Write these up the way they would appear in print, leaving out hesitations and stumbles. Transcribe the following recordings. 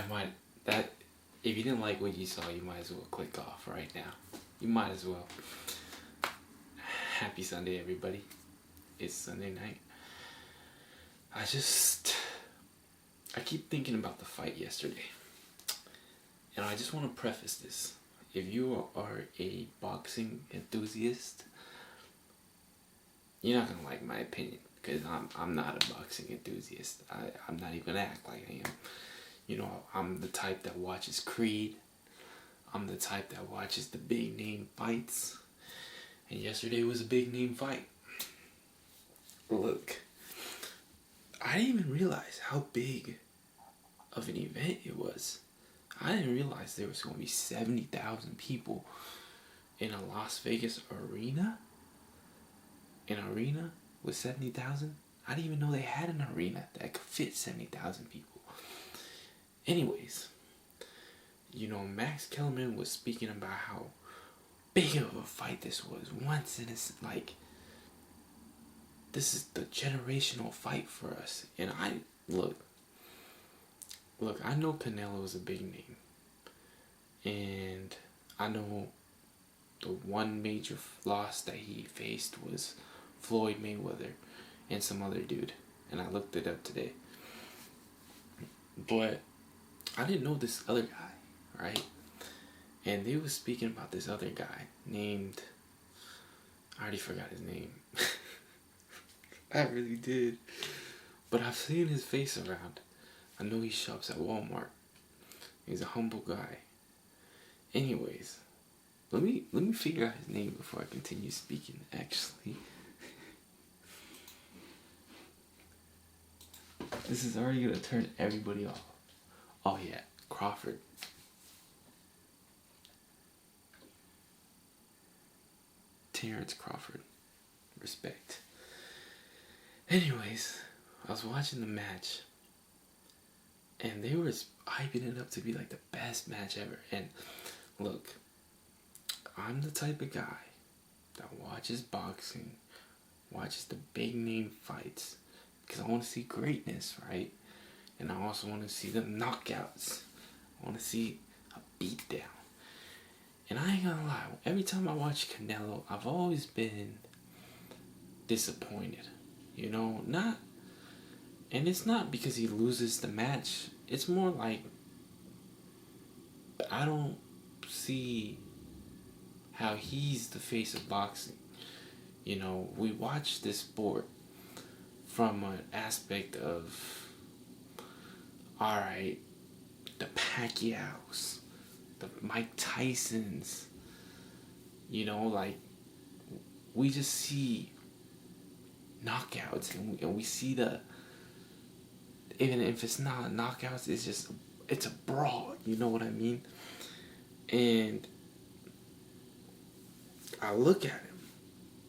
That might that if you didn't like what you saw, you might as well click off right now. You might as well. Happy Sunday, everybody. It's Sunday night. I keep thinking about the fight yesterday. And I just want to preface this. If you are a boxing enthusiast, you're not gonna like my opinion, because I'm not a boxing enthusiast. I'm not even gonna act like I am. You know, I'm the type that watches Creed. I'm the type that watches the big name fights. And yesterday was a big name fight. Look, I didn't even realize how big of an event it was. I didn't realize there was going to be 70,000 people in a Las Vegas arena. An arena with 70,000? I didn't even know they had an arena that could fit 70,000 people. Anyways, you know, Max Kellerman was speaking about how big of a fight this was. Once in a, like, this is the generational fight for us. And look, I know Canelo is a big name. And I know the one major loss that he faced was Floyd Mayweather and some other dude. And I looked it up today. But I didn't know this other guy, right? And they were speaking about this other guy named, I already forgot his name. I really did. But I've seen his face around. I know he shops at Walmart. He's a humble guy. Anyways, let me figure out his name before I continue speaking, actually. This is already gonna turn everybody off. Oh yeah, Crawford. Terrence Crawford. Respect. Anyways, I was watching the match, and they were hyping it up to be like the best match ever. And look, I'm the type of guy that watches boxing, watches the big name fights, because I want to see greatness, right? And I also want to see the knockouts. I want to see a beatdown. And I ain't gonna lie, every time I watch Canelo, I've always been disappointed. You know, and it's not because he loses the match. It's more like I don't see how he's the face of boxing. You know, we watch this sport from an aspect of, alright, the Pacquiaos, the Mike Tysons, you know, like, we just see knockouts, and we see even if it's not knockouts, it's a brawl, you know what I mean? And I look at him,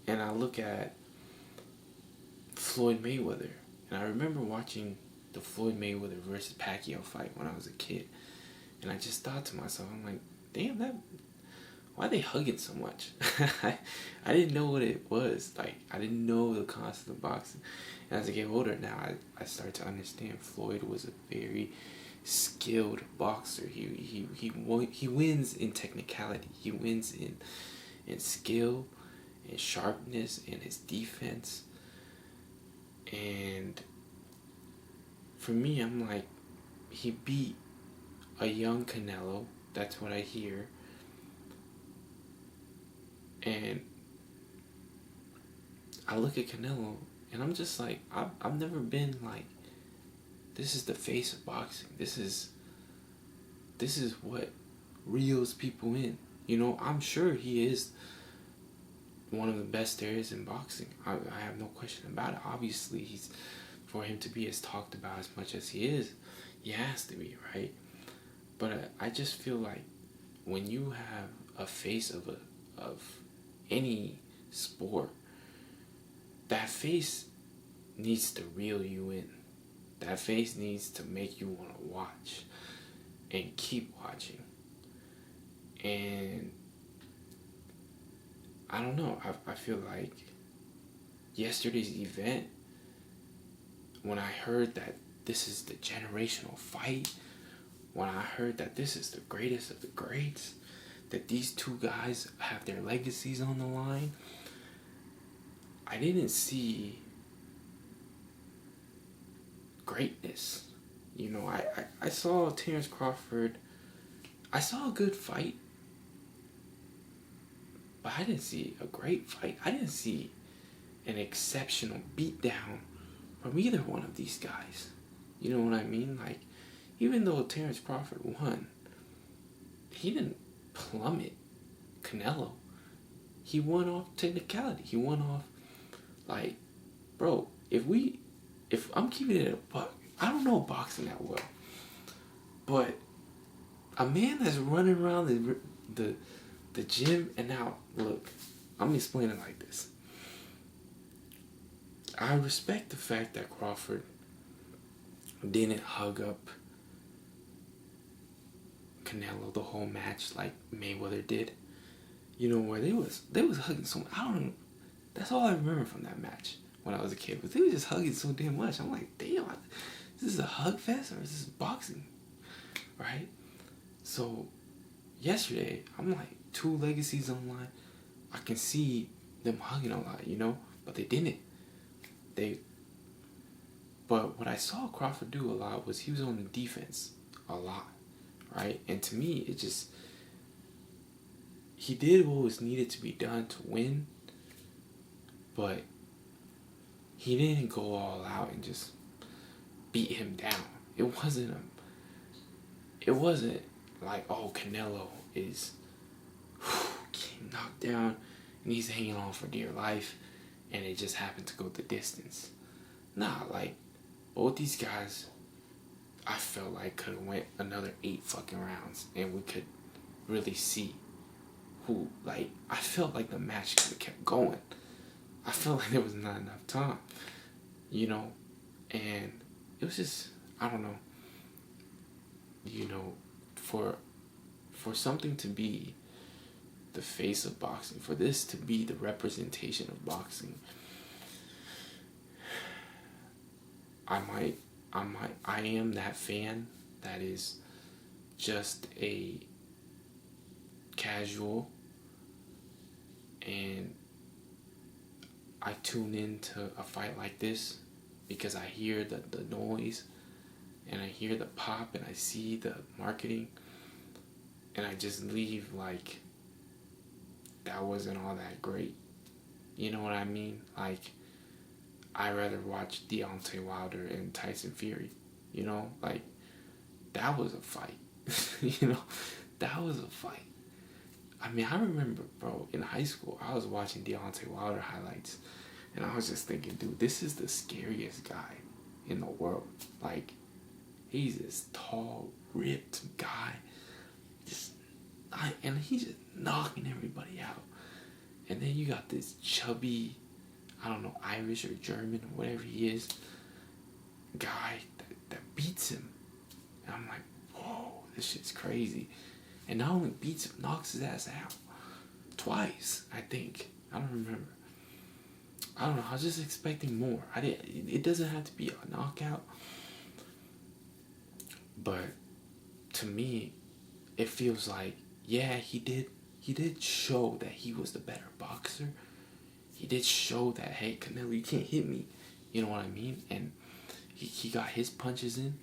and I look at Floyd Mayweather, and I remember watching the Floyd Mayweather versus Pacquiao fight when I was a kid, and I just thought to myself, I'm like, damn, why are they hugging so much? I didn't know what it was. Like, I didn't know the concept of boxing. And as I get older now, I start to understand Floyd was a very skilled boxer. He wins in technicality. He wins in skill, in sharpness, in his defense. And for me, I'm like, he beat a young Canelo. That's what I hear. And I look at Canelo, and I'm just like, I've never been like, this is the face of boxing. This is what reels people in. You know, I'm sure he is one of the best there is in boxing. I have no question about it. Obviously, for him to be as talked about as much as he is, he has to be, right? But I just feel like when you have a face of any sport, that face needs to reel you in. That face needs to make you want to watch and keep watching. And I don't know, I feel like yesterday's event, when I heard that this is the generational fight, when I heard that this is the greatest of the greats, that these two guys have their legacies on the line, I didn't see greatness. You know, I saw Terrence Crawford. I saw a good fight, but I didn't see a great fight. I didn't see an exceptional beatdown from either one of these guys. You know what I mean? Like, even though Terrence Crawford won, he didn't plummet Canelo. He won off technicality. He won off, like, bro, if I'm keeping it a buck, I don't know boxing that well, but a man that's running around the gym, and now, look, I'm explaining it like this. I respect the fact that Crawford didn't hug up Canelo the whole match like Mayweather did. You know, where they was hugging so much. I don't know. That's all I remember from that match when I was a kid. But they were just hugging so damn much. I'm like, damn, is this a hug fest or is this boxing? Right? So yesterday, I'm like, 2 legacies online. I can see them hugging a lot, you know, but they didn't. But what I saw Crawford do a lot was he was on the defense a lot, right? And to me, he did what was needed to be done to win, but he didn't go all out and just beat him down. It wasn't like, oh, Canelo is getting knocked down and he's hanging on for dear life and it just happened to go the distance. Nah, like, both these guys, I felt like could have went another 8 fucking rounds and we could really see who, like, I felt like the match could have kept going. I felt like there was not enough time, you know, and it was just, I don't know, you know, for something to be the face of boxing, for this to be the representation of boxing, I am that fan that is just a casual, and I tune into a fight like this because I hear the noise and I hear the pop and I see the marketing and I just leave like that wasn't all that great. You know what I mean? Like, I'd rather watch Deontay Wilder and Tyson Fury. You know, like, that was a fight. You know, that was a fight. I mean, I remember, bro, in high school, I was watching Deontay Wilder highlights, and I was just thinking, dude, this is the scariest guy in the world. Like, he's this tall, ripped guy, and he's just knocking everybody out. And then you got this chubby, I don't know, Irish or German or whatever he is, guy that beats him. And I'm like, whoa, this shit's crazy. And not only beats him, knocks his ass out. Twice, I think. I don't remember. I don't know, I was just expecting more. It doesn't have to be a knockout. But to me, it feels like, yeah, he did show that he was the better boxer. He did show that, hey, Canelo, you can't hit me. You know what I mean? And he got his punches in.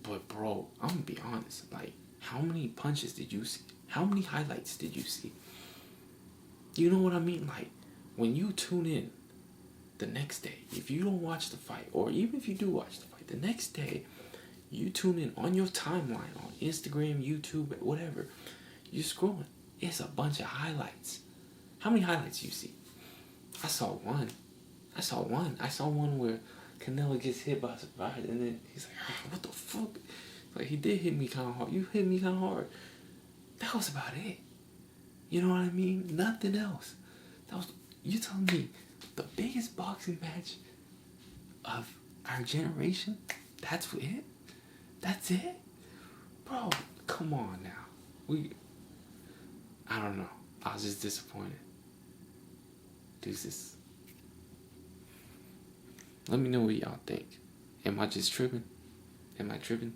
But, bro, I'm going to be honest. Like, how many punches did you see? How many highlights did you see? You know what I mean? Like, when you tune in the next day, if you don't watch the fight, or even if you do watch the fight, the next day, you tune in on your timeline, on Instagram, YouTube, whatever, you're scrolling. It's a bunch of highlights. How many highlights you see? I saw one. I saw one where Canelo gets hit by a surprise, and then he's like, oh, what the fuck? Like, he did hit me kind of hard. You hit me kind of hard. That was about it. You know what I mean? Nothing else. You telling me the biggest boxing match of our generation? That's it? That's it? Bro, come on now. I don't know. I was just disappointed. Deuces. Let me know what y'all think. Am I just tripping? Am I tripping?